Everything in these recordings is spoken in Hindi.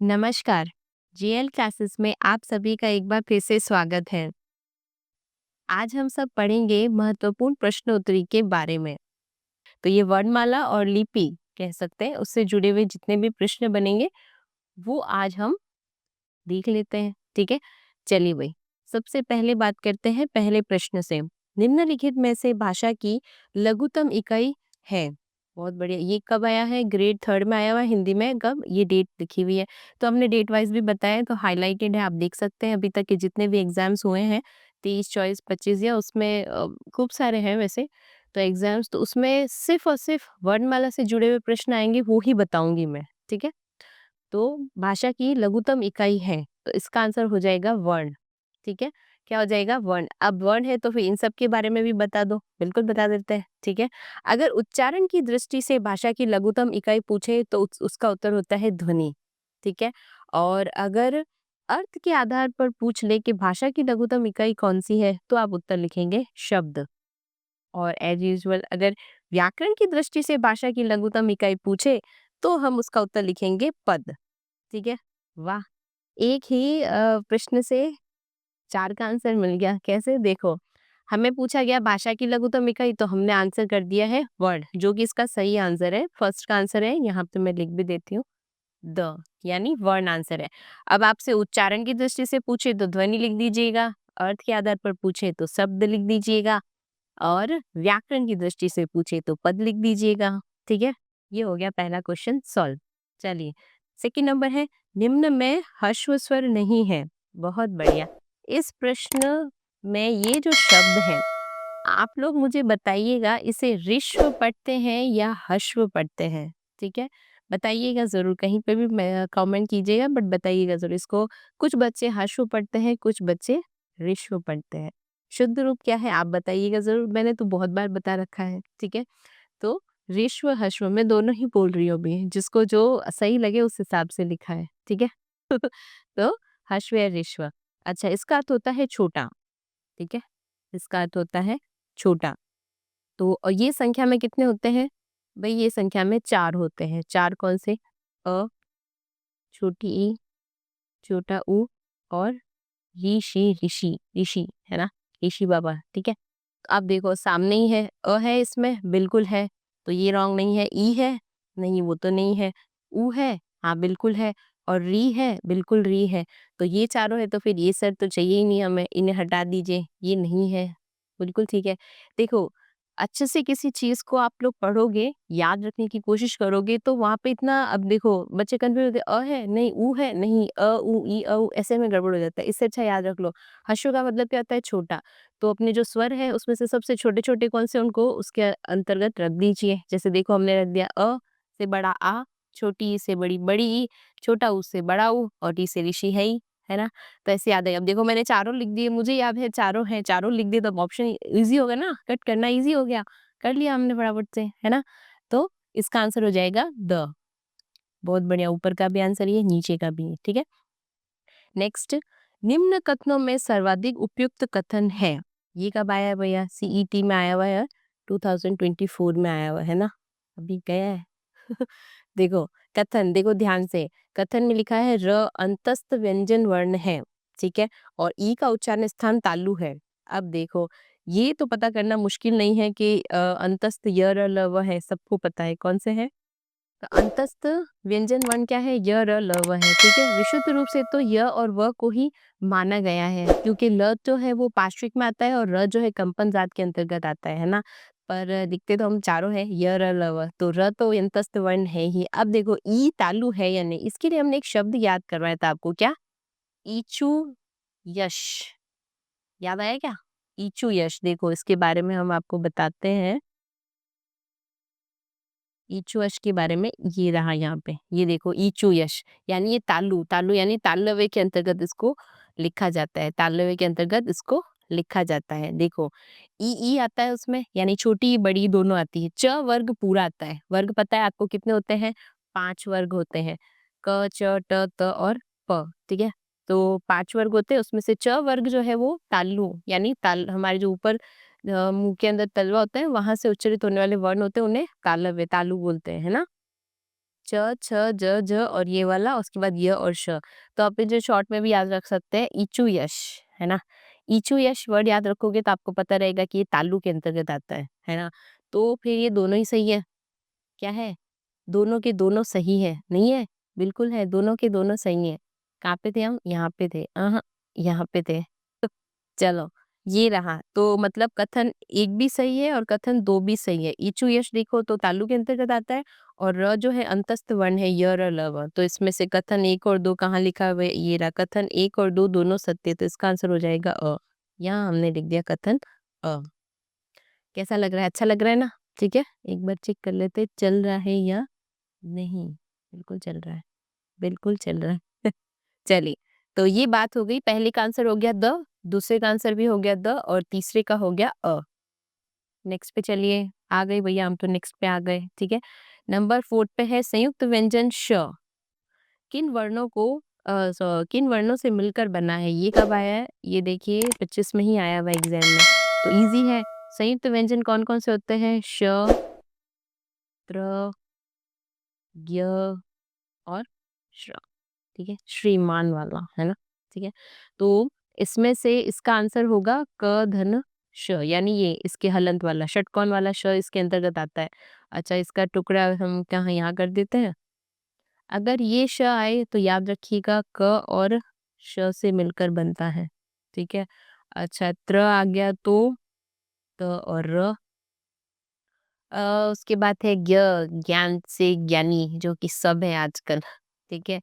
नमस्कार। जीएल क्लासेस में आप सभी का एक बार फिर से स्वागत है। आज हम सब पढ़ेंगे महत्वपूर्ण प्रश्नोत्तरी के बारे में। तो ये वर्णमाला और लिपि कह सकते हैं, उससे जुड़े हुए जितने भी प्रश्न बनेंगे वो आज हम देख लेते हैं। ठीक है, चलिए भाई, सबसे पहले बात करते हैं पहले प्रश्न से। निम्नलिखित में से भाषा की लघुतम इकाई है। बहुत बढ़िया। ये कब आया है? ग्रेड थर्ड में आया हुआ है हिंदी में। कब? ये डेट लिखी हुई है, तो हमने डेट वाइज भी बताया है, तो हाईलाइटेड है, आप देख सकते हैं। अभी तक के जितने भी एग्जाम्स हुए हैं 23, 24, 25 या उसमें खूब सारे हैं वैसे तो एग्जाम्स, तो उसमें सिर्फ और सिर्फ वर्णमाला से जुड़े हुए प्रश्न आएंगे, वो ही बताऊंगी मैं। ठीक है, तो भाषा की लघुतम इकाई है, तो इसका आंसर हो जाएगा वर्ण। ठीक है, क्या हो जाएगा? वर्ण। अब वर्ण है तो फिर इन सब के बारे में भी बता दो। बिल्कुल बता देते हैं। ठीक है, अगर उच्चारण की दृष्टि से भाषा की लघुतम इकाई पूछे तो उसका उत्तर होता है ध्वनि। ठीक है, और अगर अर्थ के आधार पर पूछ ले कि भाषा की लघुतम इकाई कौन सी है, तो आप उत्तर लिखेंगे शब्द। और एज यूजुअल अगर व्याकरण की दृष्टि से भाषा की लघुतम इकाई पूछे तो हम उसका उत्तर लिखेंगे पद। ठीक है, वाह, एक ही प्रश्न से 4 का आंसर मिल गया। कैसे? देखो, हमें पूछा गया भाषा की लघुतम इकाई, तो हमने आंसर कर दिया है वर्ड, जो कि इसका सही आंसर है। फर्स्ट का आंसर है, यहाँ पे मैं लिख भी देती हूँ, द, यानी वर्ण आंसर है। अब आपसे उच्चारण की दृष्टि से पूछे तो ध्वनि लिख दीजिएगा, अर्थ के आधार पर पूछे तो शब्द लिख दीजिएगा, और व्याकरण की दृष्टि से पूछे तो पद लिख दीजिएगा। ठीक है, ये हो गया पहला क्वेश्चन सॉल्व। चलिए, सेकंड नंबर है, निम्न में ह्रस्व स्वर नहीं है। बहुत बढ़िया। इस प्रश्न में ये जो शब्द है, आप लोग मुझे बताइएगा, इसे ऋश्व पढ़ते हैं या हश्व पढ़ते हैं? ठीक है, बताइएगा जरूर, कहीं पे भी कमेंट कीजिएगा, बट बताइएगा जरूर। इसको कुछ बच्चे हश्व पढ़ते हैं, कुछ बच्चे ऋश्व पढ़ते हैं। शुद्ध रूप क्या है आप बताइएगा जरूर, मैंने तो बहुत बार बता रखा है। ठीक है, तो ऋश्व हश्व मैं दोनों ही बोल रही हूँ अभी, जिसको जो सही लगे उस हिसाब से लिखा है। ठीक है तो हश्व या ऋश्व। अच्छा, इसका अर्थ होता है छोटा। ठीक है, इसका अर्थ होता है छोटा। तो और ये संख्या में कितने होते हैं? भाई ये संख्या में 4 होते हैं। 4 कौन से? अ, छोटी ई, छोटा ऊ, और ऋषि, ऋषि, ऋषि है ना, ऋषि बाबा। ठीक है, तो आप देखो सामने ही है, अ है इसमें, बिल्कुल है, तो ये रॉन्ग नहीं है। ई है, नहीं वो तो नहीं है। ऊ है, हाँ बिल्कुल है। और री है, बिल्कुल री है। तो ये चारों है, तो फिर ये सर तो चाहिए ही नहीं हमें, इन्हें हटा दीजिए, ये नहीं है। बिल्कुल ठीक है। देखो, अच्छे से किसी चीज को आप लोग पढ़ोगे, याद रखने की कोशिश करोगे, तो वहां पे इतना, अब देखो बच्चे कंफ्यूज होते हैं, अ है नहीं, ऊ है नहीं, अ ऊ ई अ ऊ, ऐसे में गड़बड़ हो जाता है। इससे अच्छा याद रख लो, हश्व का मतलब क्या होता है? छोटा। तो अपने जो स्वर है उसमें से सबसे छोटे छोटे कौन से, उनको उसके अंतर्गत रख दीजिए। जैसे देखो हमने रख दिया, अ से बड़ा आ, छोटी ई से बड़ी बड़ी ई, छोटा ऊ से बड़ा ऊ, और टी से ऋषि है ना। तो ऐसे याद है। अब देखो मैंने चारों लिख दिए, मुझे याद है चारों हैं, चारों लिख दिए, तो अब ऑप्शन इजी हो गया ना, कट करना इजी हो गया, कर लिया हमने फटाफट से, है ना। तो इसका आंसर हो जाएगा द। बहुत बढ़िया, ऊपर का भी आंसर ये, नीचे का भी। ठीक है, नेक्स्ट, निम्न कथनों में सर्वाधिक उपयुक्त कथन है। ये कब आया है भैया? सीईटी में आया हुआ है, 2024 में आया हुआ है ना, अभी गया है देखो, कथन देखो ध्यान से, कथन में लिखा है र अंतस्थ व्यंजन वर्ण है। ठीक है, और ई का उच्चारण स्थान तालु है। अब देखो, ये तो पता करना मुश्किल नहीं है कि अंतस्थ य र ल व है, सबको पता है कौन से है। तो अंतस्थ व्यंजन वर्ण क्या है? य र ल व है। ठीक है, विशुद्ध रूप से तो य और व को ही माना गया है, क्योंकि ल जो है वो पार्श्विक में आता है, और र जो है कंपन जात के अंतर्गत आता है ना। पर दिखते तो हम चारों है, य र ल व, तो र तो अंतस्थ वर्ण है ही। अब देखो ई तालु है या नहीं, इसके लिए हमने एक शब्द याद करवाया था आपको, क्या? ईचू यश, याद आया क्या? ईचू यश, देखो इसके बारे में हम आपको बताते हैं। ईचू यश के बारे में ये रहा यहाँ पे, ये देखो ईचू यश, यानी ये तालु, तालु यानी तालव्य के अंतर्गत इसको लिखा जाता है, तालव्य के अंतर्गत इसको लिखा जाता है। देखो ई आता है उसमें, यानी छोटी बड़ी दोनों आती है। च वर्ग पूरा आता है। वर्ग पता है आपको कितने होते हैं? 5 वर्ग होते हैं, क च ट त और प। ठीक है, तो 5 वर्ग होते हैं, उसमें से च वर्ग जो है वो तालु, यानी ताल, हमारे जो ऊपर मुंह के अंदर तलवा होता है, वहां से उच्चारित होने वाले वर्ण होते हैं, उन्हें तालव्य, तालु बोलते हैं, है ना। च, छ, ज, ज और ये वाला, उसके बाद य और श। तो आप जो शॉर्ट में भी याद रख सकते हैं ईचू यश, है ना? ईचू यश वर्ड याद रखोगे तो आपको पता रहेगा कि ये तालु के अंतर्गत आता है ना? तो फिर ये दोनों ही सही है। क्या है? दोनों के दोनों सही है, नहीं है? बिल्कुल है, दोनों के दोनों सही है। कहाँ पे थे हम? यहाँ पे थे। यहाँ पे थे। चलो, ये रहा। तो मतलब कथन 1 भी सही है और कथन 2 भी सही है। ईचु यश देखो तो तालु के अंतर्गत आता है और र जो है अंतस्थ वर्ण है य, र, ल, व। तो इसमें से कथन 1 और 2 कहाँ लिखा हुआ है? ये रहा। कथन 1 और 2 दोनों सत्य, तो इसका आंसर हो जाएगा अ। यहाँ हमने लिख दिया कथन अ। कैसा लग रहा है? अच्छा लग रहा है ना? ठीक है? एक बार चेक कर लेते हैं, चल रहा है या नहीं? बिल्कुल चल रहा है, बिल्कुल चल रहा है। चलिए, तो ये बात हो गई। पहले का आंसर हो गया द, दूसरे का आंसर भी हो गया द और तीसरे का हो गया अ। नेक्स्ट पे चलिए, आ गए भैया, हम तो नेक्स्ट पे आ गए, ठीक है? नंबर 4 पे है संयुक्त व्यंजन श। किन वर्णों को किन वर्णों से मिलकर बना है? ये कब आया है? ये देखिए 25 में ही आया हुआ एग्जाम में। तो इजी है। संयुक्त व्यंजन कौन-कौन से होते हैं? श, त्र, ज्ञ और श्र। ठीक है? श्रीमान वाला, है ना? ठीक है? तो इसमें से इसका आंसर होगा क, धन, श, यानी ये इसके हलंत वाला, षटकोण वाला श इसके अंतर्गत आता है। अच्छा, इसका टुकड़ा हम कहाँ यहाँ कर देते हैं? अगर ये श आए तो याद रखिएगा क और श से मिलकर बनता है। ठीक है? अच्छा, त्र आ गया तो त और र। उसके बाद है ज्ञ, ज्ञान से ज्ञानी, जो कि सब है आजकल। ठीक है?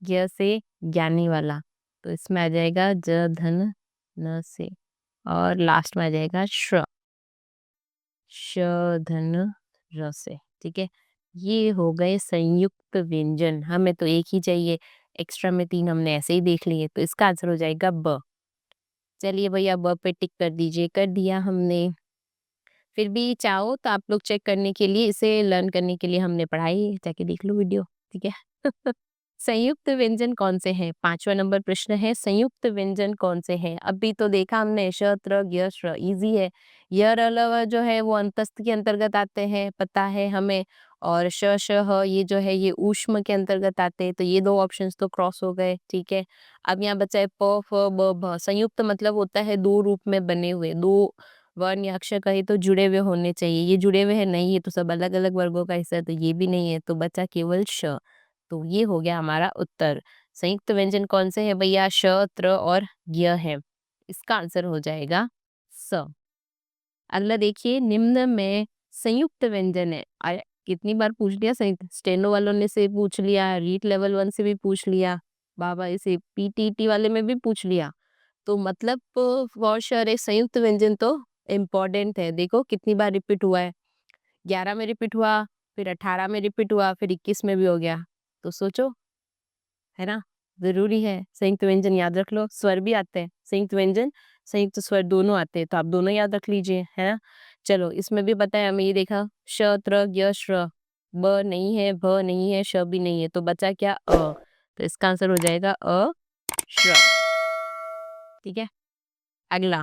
ज्ञ से ज्ञानी वाला, तो इसमें आ जाएगा ज, धन, न से और लास्ट में आ जाएगा श्र, श, धन, र से। ठीक है? ये हो गए संयुक्त व्यंजन। हमें तो एक ही चाहिए, एक्स्ट्रा में 3 हमने ऐसे ही देख लिए, तो इसका आंसर हो जाएगा ब। चलिए भैया, ब पे टिक कर दीजिए। कर दिया हमने। फिर भी चाहो तो आप लोग चेक करने के लिए, इसे लर्न करने के लिए हमने पढ़ाई है, जाके देख लो वीडियो, ठीक है? संयुक्त व्यंजन कौन से हैं? 5वां नंबर प्रश्न है, संयुक्त व्यंजन कौन से हैं? अभी तो देखा हमने श, त्र, ज्ञ, श्र, इजी है। य, र, ल, व जो है वो अंतस्थ के अंतर्गत आते हैं, पता है हमें। और श, श, ह ये जो है ये ऊष्म के अंतर्गत आते हैं, तो ये 2 ऑप्शंस तो क्रॉस हो गए, ठीक है? अब यहाँ बचा है प, फ, ब, भ। संयुक्त मतलब होता है 2 रूप में बने हुए, 2 वर्ण या अक्षर कहीं तो जुड़े हुए होने चाहिए। ये जुड़े हुए हैं नहीं, ये तो सब अलग-अलग वर्गों का हिस्सा है, तो ये भी नहीं है, तो बचा केवल श। तो ये हो गया हमारा उत्तर। संयुक्त व्यंजन कौन से हैं भैया? श, त्र और ज्ञ है। इसका आंसर हो जाएगा स। अगला देखिए, निम्न में संयुक्त व्यंजन है। कितनी बार पूछ लिया, संयुक्त स्टेनो वालों ने से पूछ लिया, रीट लेवल 1 से भी पूछ लिया, बाबा इसे पीटीटी वाले में भी पूछ लिया। तो मतलब फॉर श्योर एक संयुक्त व्यंजन तो इम्पोर्टेंट है। देखो कितनी बार रिपीट हुआ है। 11 में रिपीट हुआ, फिर 18 में रिपीट हुआ, फिर 21 में भी हो गया। तो सोचो, है ना? ज़रूरी है। संयुक्त व्यंजन याद रख लो, स्वर भी आते हैं। संयुक्त व्यंजन, संयुक्त स्वर दोनों आते हैं, तो आप दोनों याद रख लीजिए, है ना? चलो, इसमें भी पता है हमें, ये देखा श, त्र, ज्ञ, श्र। ब नहीं है, भ नहीं है, श भी नहीं है, तो बचा क्या? अ। तो इसका आंसर हो जाएगा अ, श्र। ठीक है? अगला,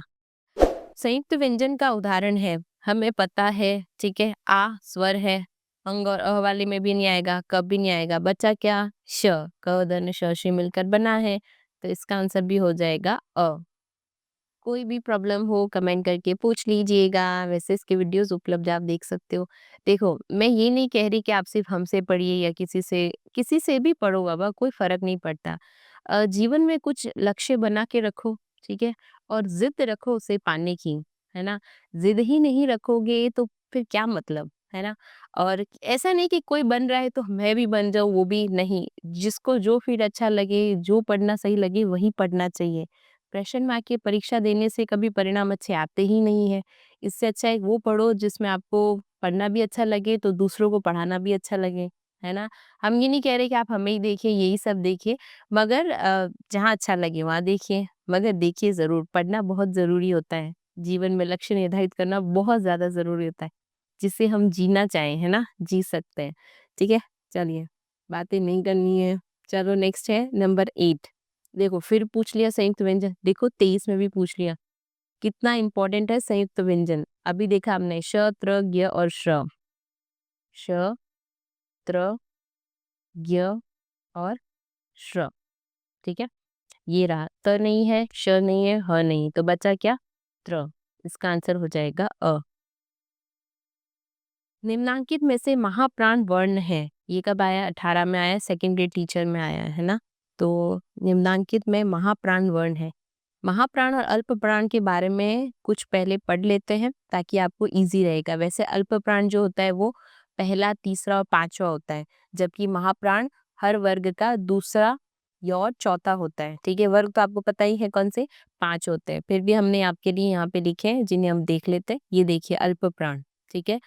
संयुक्त व्यंजन का उदाहरण है, हमें पता है, ठीक है? आ स्वर है, अंग और अ वाले में भी नहीं आएगा, क भी नहीं आएगा, बचा क्या? श, क, ध, न, श, श मिलकर बना है, तो इसका आंसर भी हो जाएगा अ। कोई भी प्रॉब्लम हो कमेंट करके पूछ लीजिएगा, वैसे इसके वीडियोस उपलब्ध आप देख सकते हो। देखो, मैं ये नहीं कह रही कि आप सिर्फ हमसे पढ़िए या किसी से भी पढ़ो बाबा, कोई फ़र्क नहीं पड़ता। जीवन में कुछ लक्ष्य बना के रखो, ठीक है? और ज़िद रखो उसे पाने की, है ना? ज़िद ही नहीं रखोगे तो फिर क्या मतलब, है ना? और ऐसा नहीं कि कोई बन रहा है तो मैं भी बन जाऊँ, वो भी नहीं। जिसको जो फ़ील्ड अच्छा लगे, जो पढ़ना सही लगे वही पढ़ना चाहिए। क्वेश्चन मार्क की परीक्षा देने से कभी परिणाम अच्छे आते ही नहीं है। इससे अच्छा है वो पढ़ो जिसमें आपको पढ़ना भी अच्छा लगे तो दूसरों को पढ़ाना भी अच्छा लगे, है ना? हम ये नहीं कह रहे कि आप हमें ही देखिए, यही सब देखिए, मगर जहाँ अच्छा लगे वहाँ देखिए, मगर देखिए ज़रूर, पढ़ना बहुत ज़रूरी होता है। जीवन में लक्ष्य निर्धारित करना बहुत ज़्यादा ज़रूरी होता है, जिसे हम जीना चाहें, है ना? जी सकते हैं, ठीक है? चलिए, बातें नहीं करनी है। चलो नेक्स्ट है नंबर 8। देखो फिर पूछ लिया संयुक्त व्यंजन, देखो 23 में भी पूछ लिया। कितना इम्पोर्टेंट है संयुक्त व्यंजन। अभी देखा हमने श, त्र, ज्ञ और श्र। श, त्र, य और श्र। ठीक है, ये रहा। त नहीं है, श नहीं है, ह नहीं, तो बचा क्या? त्र। इसका आंसर हो जाएगा अ। निम्नांकित में से महाप्राण वर्ण है, ये कब आया? 18 में आया, सेकंड ग्रेड टीचर में आया है ना। तो निम्नांकित में महाप्राण वर्ण है। महाप्राण और अल्प प्राण के बारे में कुछ पहले पढ़ लेते हैं ताकि आपको इजी रहेगा। वैसे अल्प प्राण जो होता है वो पहला, तीसरा और पांचवा होता है, जबकि महाप्राण हर वर्ग का दूसरा या और चौथा होता है। ठीक है, वर्ग तो आपको पता ही है कौन से, 5 होते हैं। फिर भी हमने आपके लिए यहाँ पे लिखे हैं जिन्हें हम देख लेते हैं। ये देखिए अल्प प्राण। ठीक है,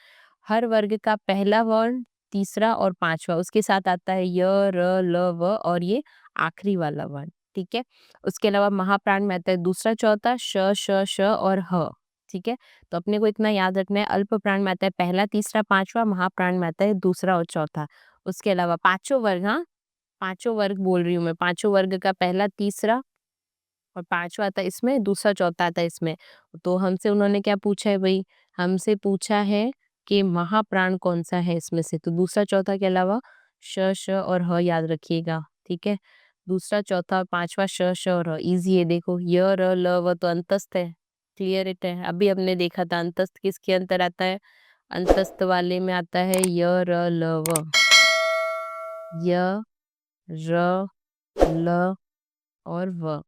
हर वर्ग का पहला वर्ण, तीसरा और पांचवा, उसके साथ आता है य, र, ल, व और ये आखिरी वाला वर्ण। ठीक है, उसके अलावा महाप्राण में आता है दूसरा, चौथा, श, श, श और ह। ठीक है, तो अपने को इतना याद रखना है। अल्प प्राण में आता है पहला, तीसरा, पांचवा, महाप्राण में आता है दूसरा और चौथा। उसके अलावा पांचों वर्ग, हाँ पांचों वर्ग बोल रही हूँ मैं, पांचों वर्ग का पहला, तीसरा और पांचवा आता है इसमें, दूसरा चौथा आता है इसमें। तो हमसे उन्होंने क्या पूछा है भाई? हमसे पूछा है कि महाप्राण कौन सा है इसमें से। तो दूसरा चौथा के अलावा श, श और ह याद रखिएगा। ठीक है, दूसरा, चौथा और पांचवा श, श और ह। इजी है, देखो य, र, ल, व तो अंतस्थ है। क्लियर इट है। अभी हमने देखा था अंतस्थ किसके अंतर आता है? अंतस्थ वाले में आता है य, र, ल, व। य, र, ल और व।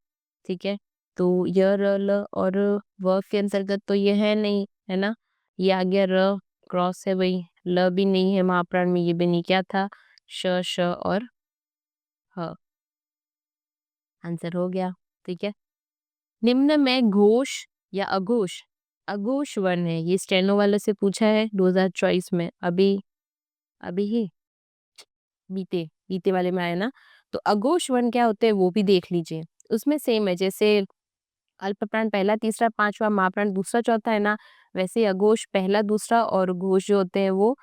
ठीक है, तो य, र, ल और व के अंतर्गत तो ये है नहीं, है ना। ये आ गया र, क्रॉस है भाई। ल भी नहीं है महाप्राण में, ये भी नहीं। क्या था? श, श और ह। आंसर हो गया। ठीक है, निम्न में घोष या अघोष, अघोष वर्ण है। ये स्टेनो वाले से पूछा है 2024 में, अभी अभी ही बीते बीते वाले में आया ना। तो अघोष वर्ण क्या होते हैं वो भी देख लीजिए। उसमें सेम है, जैसे अल्प प्राण पहला, तीसरा, पांचवा, महाप्राण दूसरा, चौथा है ना। वैसे ही अघोष पहला, दूसरा और घोष जो होते हैं वो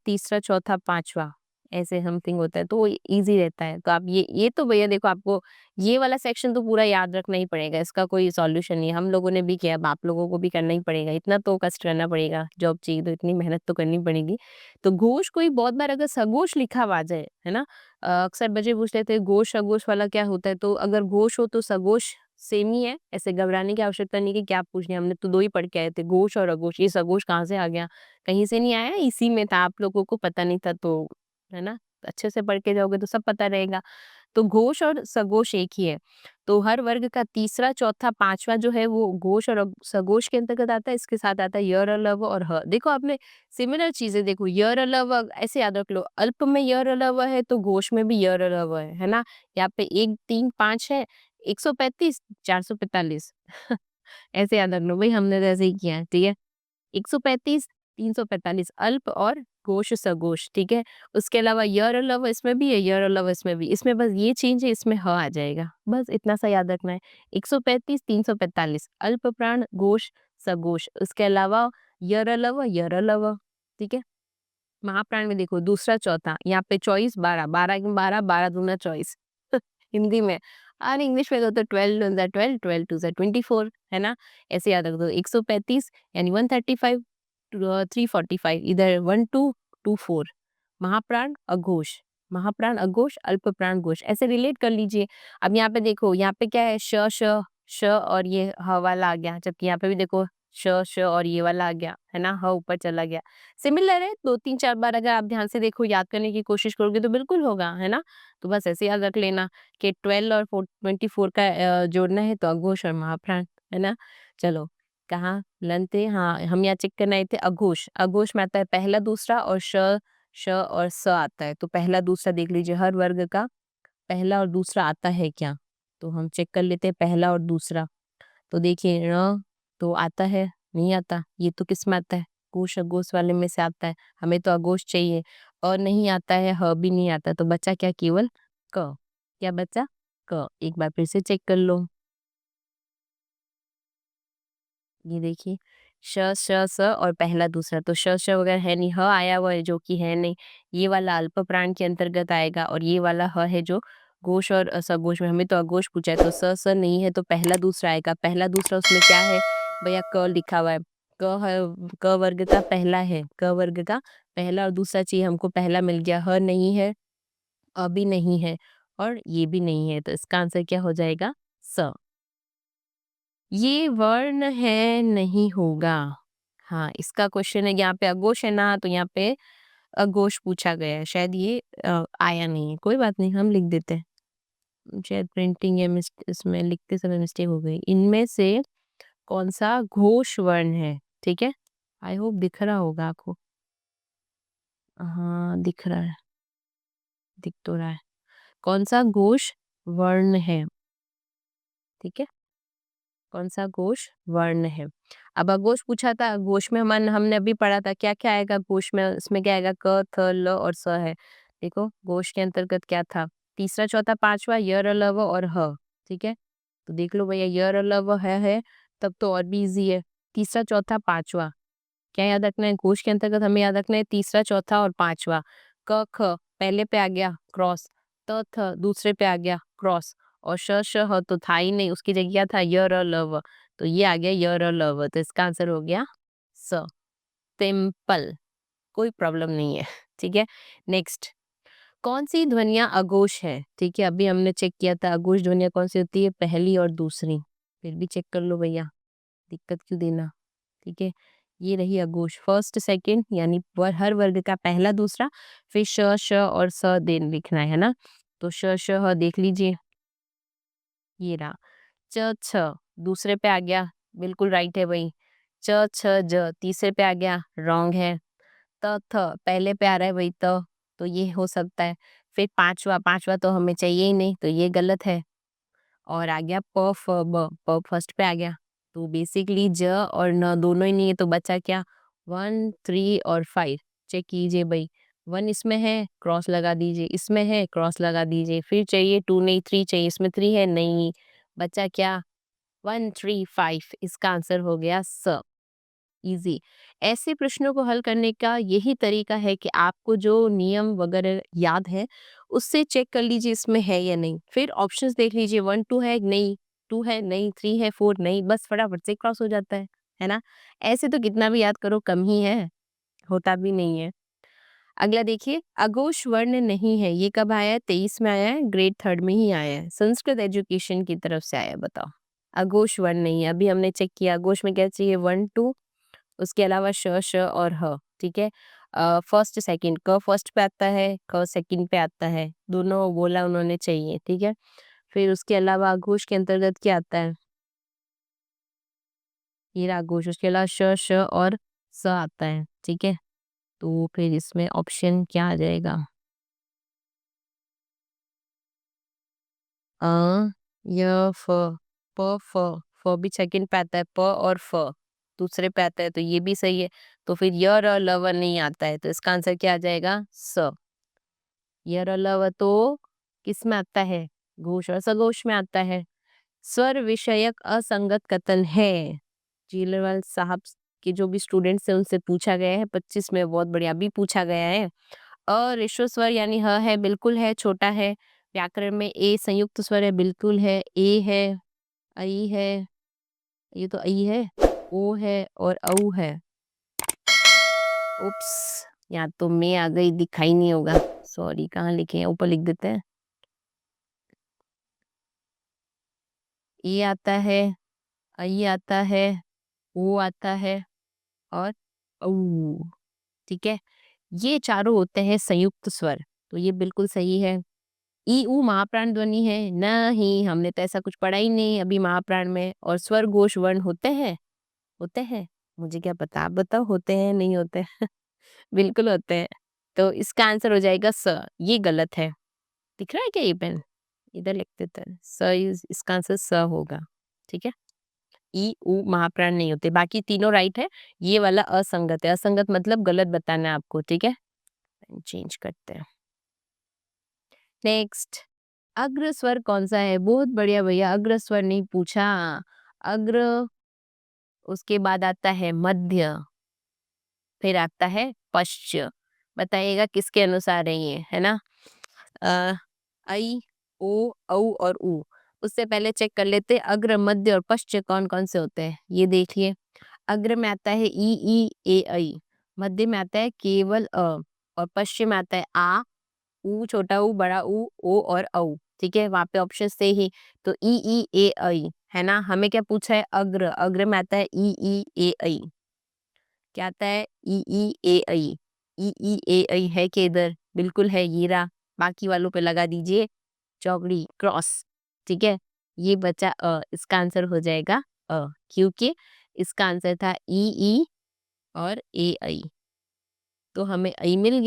तीसरा, चौथा, पांचवा, ऐसे समथिंग होता है। तो इजी रहता है। तो आप ये तो भैया देखो, आपको ये वाला सेक्शन तो पूरा याद रखना ही पड़ेगा, इसका कोई सॉल्यूशन नहीं है। हम लोगों ने भी किया, अब आप लोगों को भी करना ही पड़ेगा। इतना तो कष्ट करना पड़ेगा, जॉब चाहिए तो इतनी मेहनत तो करनी पड़ेगी। तो घोष कोई बहुत बार अगर सघोष लिखा हुआ आ जाए, है ना, अक्सर बच्चे पूछ लेते हैं घोष सघोष वाला क्या होता है। तो अगर घोष हो तो सघोष सेम ही है, ऐसे घबराने की आवश्यकता नहीं कि क्या पूछने, हमने तो 2 ही पढ़ के आए थे, घोष और अघोष। ये सघोष कहाँ से आ गया? कहीं से नहीं आया, इसी में था, आप लोगों को पता नहीं था तो, है ना? अच्छे से पढ़ के जाओगे तो सब पता रहेगा। तो घोष और सघोष एक ही है। तो हर वर्ग का तीसरा, चौथा, पांचवा जो है वो घोष और सघोष के अंतर्गत आता है। इसके साथ आता है य, र, ल, व और ह। देखो आपने सिमिलर चीजें देखो, य, र, ल, व ऐसे याद रख लो। अल्प में य, र, ल, व है तो घोष में भी य, र, ल, व है ना। यहाँ पे 1, 3, 5 है, 135, 445 ऐसे याद रख लो भाई, हमने तो ऐसे ही किया है। ठीक है, 135, 345 अल्प और घोष सघोष। ठीक है, उसके अलावा य, र, ल, व इसमें भी है, य, र, ल, व इसमें भी। इसमें बस ये चेंज है, इसमें ह आ जाएगा। बस इतना सा याद रखना है। 135, 345 अल्प प्राण, घोष, सघोष। उसके अलावा य, र, ल, व, य, र, ल, व। ठीक है, महाप्राण में देखो दूसरा, चौथा, यहाँ पे 24, 12, 12 12, 12 दूना 24 हिंदी में। और इंग्लिश में तो 12 वन ज़ा 12, 12 टू ज़ा 24, है ना। ऐसे याद रख दो। 135 यानी 135 345, इधर 1 2 2 4। महाप्राण अघोष, महाप्राण अघोष, अल्प प्राण घोष, ऐसे रिलेट कर लीजिए। अब यहाँ पे देखो, यहाँ पे क्या है? श, श, श और ये ह वाला आ गया, जबकि यहाँ पे भी देखो श, श और ये वाला आ गया, है ना, ह ऊपर चला गया। सिमिलर है, 2 3 4 बार अगर आप ध्यान से देखो, याद करने की कोशिश करोगे तो बिल्कुल होगा, है ना। तो बस ऐसे याद रख लेना कि 12 और 24 का जोड़ना है तो अघोष और महाप्राण, है ना। चलो, कहाँ लन थे? हाँ, हम यहाँ चेक करने आए थे अघोष। अघोष में आता है पहला, दूसरा और श, श और स आता है। तो पहला, दूसरा देख लीजिए, हर वर्ग का पहला और दूसरा आता है क्या? तो हम चेक कर लेते हैं पहला और दूसरा। तो देखिए ण तो आता है, नहीं आता। ये तो किस में आता है? कोश अघोष वाले में से आता है। हमें तो अघोष चाहिए। और नहीं आता है, ह भी नहीं आता। तो बचा क्या? केवल क। क्या बचा? क। एक बार फिर से चेक कर लो। ये देखिए श, श, स और पहला, दूसरा। तो श, श वगैरह है नहीं, ह आया हुआ है जो कि है नहीं। ये वाला अल्प प्राण के अंतर्गत आएगा और ये वाला ह है जो घोष और सघोष में। हमें तो अघोष पूछा है तो स, स नहीं है तो पहला, दूसरा आएगा। पहला, दूसरा उसमें क्या है भैया? क लिखा हुआ है। क है, क वर्ग का पहला है। क वर्ग का पहला और दूसरा चाहिए हमको, पहला मिल गया। ह नहीं है अ भी नहीं है और ये भी नहीं है, तो इसका आंसर क्या हो जाएगा? स। ये वर्ण है नहीं होगा। हाँ, इसका क्वेश्चन है, यहाँ पे अघोष है ना, तो यहाँ पे अघोष पूछा गया है, शायद ये आया नहीं है, कोई बात नहीं, हम लिख देते हैं। शायद प्रिंटिंग या इसमें लिखते समय मिस्टेक हो गई। इनमें से कौन सा घोष वर्ण है? ठीक है, आई होप दिख रहा होगा आपको। हाँ, दिख रहा है, दिख तो रहा है। कौन सा घोष वर्ण है? ठीक है, कौन सा घोष वर्ण है? अब अघोष पूछा था, घोष में हमने अभी पढ़ा था क्या क्या आएगा घोष में, इसमें क्या आएगा? क, थ, ल और स है। देखो घोष के अंतर्गत क्या था? तीसरा, चौथा, पांचवा, य, र, ल, व और ह। ठीक है, तो देख लो भैया, य, र, ल, व है तब तो और भी इजी है। तीसरा, चौथा, पांचवा, क्या याद रखना है? घोष के अंतर्गत हमें याद रखना है तीसरा, चौथा और पांचवा। क, ख पहले पे आ गया क्रॉस, त, थ दूसरे पे आ गया क्रॉस, और श, श, ह तो था ही नहीं, उसकी जगह क्या था? य, र, ल, व, तो ये आ गया य, र, ल, व, तो इसका आंसर हो गया स। सिंपल, कोई प्रॉब्लम नहीं है। ठीक है, नेक्स्ट, कौन सी ध्वनियां अघोष है? ठीक है, अभी हमने चेक किया था अघोष ध्वनियां कौन सी होती है, पहली और दूसरी। फिर भी चेक कर लो भैया, दिक्कत क्यों देना। ठीक है, ये रही अघोष, फर्स्ट सेकंड, यानी हर वर्ग का पहला दूसरा, फिर श, श और स देन लिखना है ना। तो श, श, ह देख लीजिए, ये रहा। च, छ दूसरे पे आ गया, बिल्कुल राइट है भाई। च, छ, ज तीसरे पे आ गया, रॉन्ग है। त, थ पहले पे आ रहा है भाई, तो ये हो सकता है। फिर पांचवा, पांचवा तो हमें चाहिए ही नहीं, तो ये गलत है। और आ गया प, फ, ब, प फर्स्ट पे आ गया, तो बेसिकली ज और न दोनों ही नहीं है, तो बचा क्या? 1, 3 और 5। चेक कीजिए भाई, 1 इसमें है, क्रॉस लगा दीजिए, इसमें है, क्रॉस लगा दीजिए, फिर चाहिए 2 नहीं 3 चाहिए, इसमें 3 है नहीं, बचा क्या? 1, 3, 5, इसका आंसर हो गया स। इजी। ऐसे प्रश्नों को हल करने का यही तरीका है कि आपको जो नियम वगैरह याद है उससे चेक कर लीजिए इसमें है या नहीं, फिर ऑप्शंस देख लीजिए, 1 2 है नहीं, 2 है नहीं, 3 है 4 नहीं, बस फटाफट से क्रॉस हो जाता है ना। ऐसे तो कितना भी याद करो कम ही है, होता भी नहीं है। अगला देखिए, अघोष वर्ण नहीं है, ये कब आया है? 23 में आया है, ग्रेड 3 में ही आया है, संस्कृत एजुकेशन की तरफ से आया है, बताओ। अघोष वर्ण नहीं है, अभी हमने चेक किया, अघोष में क्या चाहिए? 1 2, उसके अलावा श, श और ह। ठीक है, फर्स्ट सेकंड, क फर्स्ट पे आता है, ख सेकंड पे आता है, दोनों बोला उन्होंने चाहिए। ठीक है, फिर उसके अलावा घोष के अंतर्गत क्या आता है? ये रहा घोष, उसके अलावा श, श और स आता है। ठीक है, तो फिर इसमें ऑप्शन क्या आ जाएगा? अ, य, फ, प, फ, फ भी सेकंड पे आता है, प और फ दूसरे पे आता है, तो ये भी सही है। तो फिर य, र, ल, व नहीं आता है, तो इसका आंसर क्या आ जाएगा? स। यर अलावा तो किस में आता है? घोष और सघोष में आता है। स्वर विषयक असंगत कथन है। जीलवाल साहब के जो भी स्टूडेंट्स हैं उनसे पूछा गया है, 25 में बहुत बढ़िया भी पूछा गया है। ऋस्व स्वर यानी ह है, बिल्कुल है, छोटा है। व्याकरण में ए संयुक्त स्वर है, बिल्कुल है। ए है, ऐ है, ये तो ऐ है, ओ है और औ है। उप्स, यहाँ तो मैं आ गई, दिखाई नहीं होगा, सॉरी, कहाँ लिखे हैं? ऊपर लिख देते हैं। ए आता है, ऐ आता है, ओ आता है और औ। ठीक है, ये चारों होते हैं संयुक्त स्वर, तो ये बिल्कुल सही है। ई ऊ महाप्राण ध्वनि है? नहीं, हमने तो ऐसा कुछ पढ़ा ही नहीं अभी महाप्राण में। और स्वर घोष वर्ण होते हैं? होते हैं, मुझे क्या पता, आप बताओ होते हैं नहीं होते? बिल्कुल होते हैं, तो इसका आंसर हो जाएगा स। ये गलत है, दिख रहा है क्या ये पेन? इधर लिख देते हैं स, इसका आंसर स होगा। ठीक है, ई उ महाप्राण नहीं होते, बाकी तीनों राइट है, ये वाला असंगत है। असंगत मतलब गलत बताना है आपको। ठीक है, चेंज करते हैं। नेक्स्ट, अग्र स्वर कौन सा है? बहुत बढ़िया भैया, अग्र स्वर नहीं पूछा। अग्र, उसके बाद आता है मध्य, फिर आता है पश्च। बताइएगा किसके अनुसार है ये, है ना? अ, ऐ, ओ, औ और उ। उससे पहले चेक कर लेते हैं अग्र, मध्य और पश्च कौन कौन से होते हैं। ये देखिए, अग्र में आता है ई, ए, ऐ। मध्य में आता है केवल अ, और पश्चिम में आता है आ, ऊ, छोटा ऊ, बड़ा ऊ, ओ और औ, ठीक है? वहाँ पे ऑप्शंस थे ही, तो ई, ए, ऐ, है ना? हमें क्या पूछा है? अग्र, अग्र में आता है ई, ए, ऐ। क्या आता है? ई, ए, ऐ। ई, ए, ऐ है कि इधर? बिल्कुल है, ये रहा। बाकी वालों पे लगा दीजिए चौकड़ी, क्रॉस, ठीक है? ये बचा इसका आंसर हो जाएगा क्योंकि इसका आंसर था ई और ए, ऐ। तो हमें ऐ मिल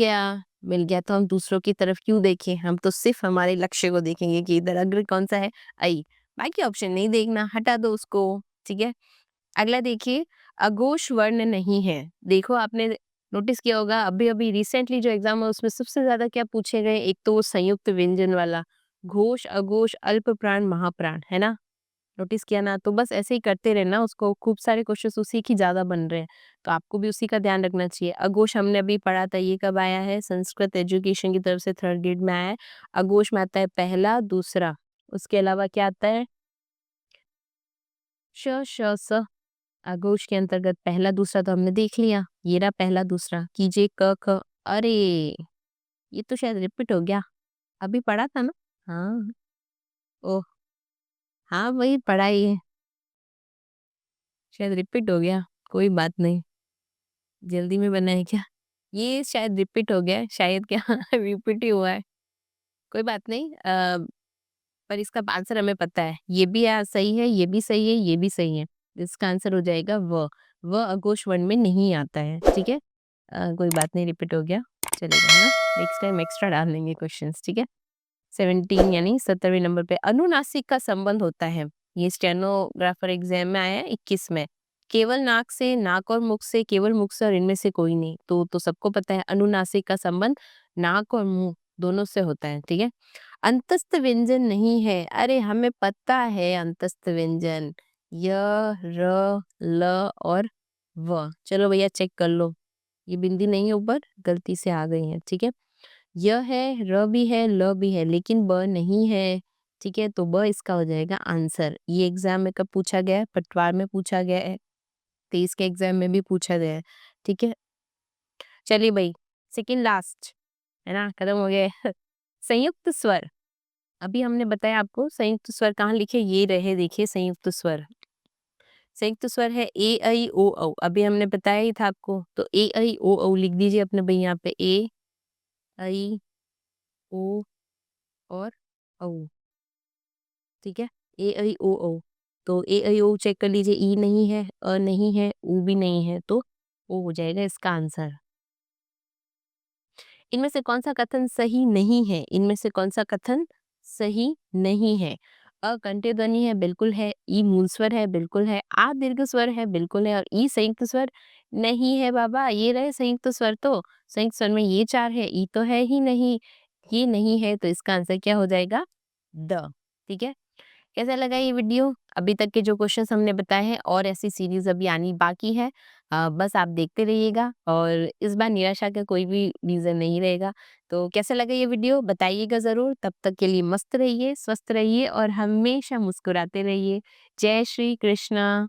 गया तो हम दूसरों की तरफ क्यों देखें? हम तो सिर्फ हमारे लक्ष्य को देखेंगे कि इधर अग्र कौन सा है? ऐ। बाकी ऑप्शन नहीं देखना, हटा दो उसको, ठीक है? अगला देखिए, अघोष वर्ण नहीं है। देखो आपने नोटिस किया होगा अभी-अभी रिसेंटली जो एग्ज़ाम हुआ उसमें सबसे ज़्यादा क्या पूछे गए? एक तो वो संयुक्त व्यंजन वाला, घोष, अघोष, अल्प प्राण, महाप्राण, है ना? नोटिस किया ना? तो बस ऐसे ही करते रहना उसको, खूब सारे क्वेश्चंस उसी की ज़्यादा बन रहे हैं, तो आपको भी उसी का ध्यान रखना चाहिए। अघोष हमने अभी पढ़ा था, ये कब आया है? संस्कृत एजुकेशन की तरफ से 3rd ग्रेड में आया है। अघोष में आता है पहला, दूसरा, उसके अलावा क्या आता है? श, श, स। आगोश के अंतर्गत पहला दूसरा तो हमने देख लिया, ये रहा पहला दूसरा, कीजिए क ख। अरे ये तो शायद रिपीट हो गया, अभी पढ़ा था ना? हाँ। ओह, हाँ वही पढ़ा ही है, शायद रिपीट हो गया, कोई बात नहीं। जल्दी में बना है क्या? ये शायद रिपीट हो गया है, शायद क्या रिपीट ही हुआ है, कोई बात नहीं। पर इसका आंसर हमें पता है, ये भी सही है, ये भी सही है, ये भी सही है। इसका आंसर हो जाएगा व अघोष वर्ण में नहीं आता है, ठीक है? कोई बात नहीं, रिपीट हो गया, चलेगा, है ना? नेक्स्ट टाइम एक्स्ट्रा डाल देंगे क्वेश्चंस, ठीक है? 17 यानी 17वें नंबर पे अनुनासिक का संबंध होता है। ये स्टेनोग्राफर एग्जाम में आया है 21 में। केवल नाक से, नाक और मुख से, केवल मुख से और इनमें से कोई नहीं। तो सबको पता है अनुनासिक का संबंध नाक और मुंह दोनों से होता है, ठीक है? अंतस्थ व्यंजन नहीं है। अरे हमें पता है अंतस्थ व्यंजन य, र, ल और व। चलो भैया चेक कर लो। ये बिंदी नहीं है ऊपर, गलती से आ गई है, ठीक है? य है, र भी है, ल भी है, लेकिन ब नहीं है, ठीक है? तो ब इसका हो जाएगा आंसर। ये एग्जाम में कब पूछा गया है? पटवार में पूछा गया है, 23 के एग्जाम में भी पूछा गया है, ठीक है? चलिए भाई, सेकंड लास्ट, है ना? खत्म हो गया है। संयुक्त स्वर, अभी हमने बताया आपको संयुक्त स्वर कहाँ लिखे, ये रहे देखिए संयुक्त स्वर। संयुक्त स्वर है ए, ऐ, ओ, औ। अभी हमने बताया ही था आपको, तो ए, ऐ, ओ, औ लिख दीजिए अपने भाई यहाँ पे ए, ऐ, ओ और औ, ठीक है? ए, ऐ, ओ, औ। तो ए, ऐ, ओ चेक कर लीजिए, ई नहीं है, अ नहीं है, उ भी नहीं है, तो ओ हो जाएगा इसका आंसर। इनमें से कौन-सा कथन सही नहीं है? इनमें से कौन-सा कथन सही नहीं है? अ कंठ्य ध्वनि है, बिल्कुल है। ई मूल स्वर है, बिल्कुल है। आ दीर्घ स्वर है, बिल्कुल है और ई संयुक्त स्वर नहीं है बाबा। ये रहे संयुक्त स्वर तो। संयुक्त स्वर में ये 4 है, ई तो है ही नहीं। ये नहीं है तो इसका आंसर क्या हो जाएगा? द। ठीक है? कैसा लगा ये वीडियो? अभी तक के जो क्वेश्चंस हमने बताए हैं और ऐसी सीरीज़ अभी आनी बाकी है। बस आप देखते रहिएगा और इस बार निराशा का कोई भी रीज़न नहीं रहेगा। तो कैसा लगा ये वीडियो बताइएगा ज़रूर। तब तक के लिए मस्त रहिए, स्वस्थ रहिए और हमेशा मुस्कुराते रहिए। जय श्री कृष्णा।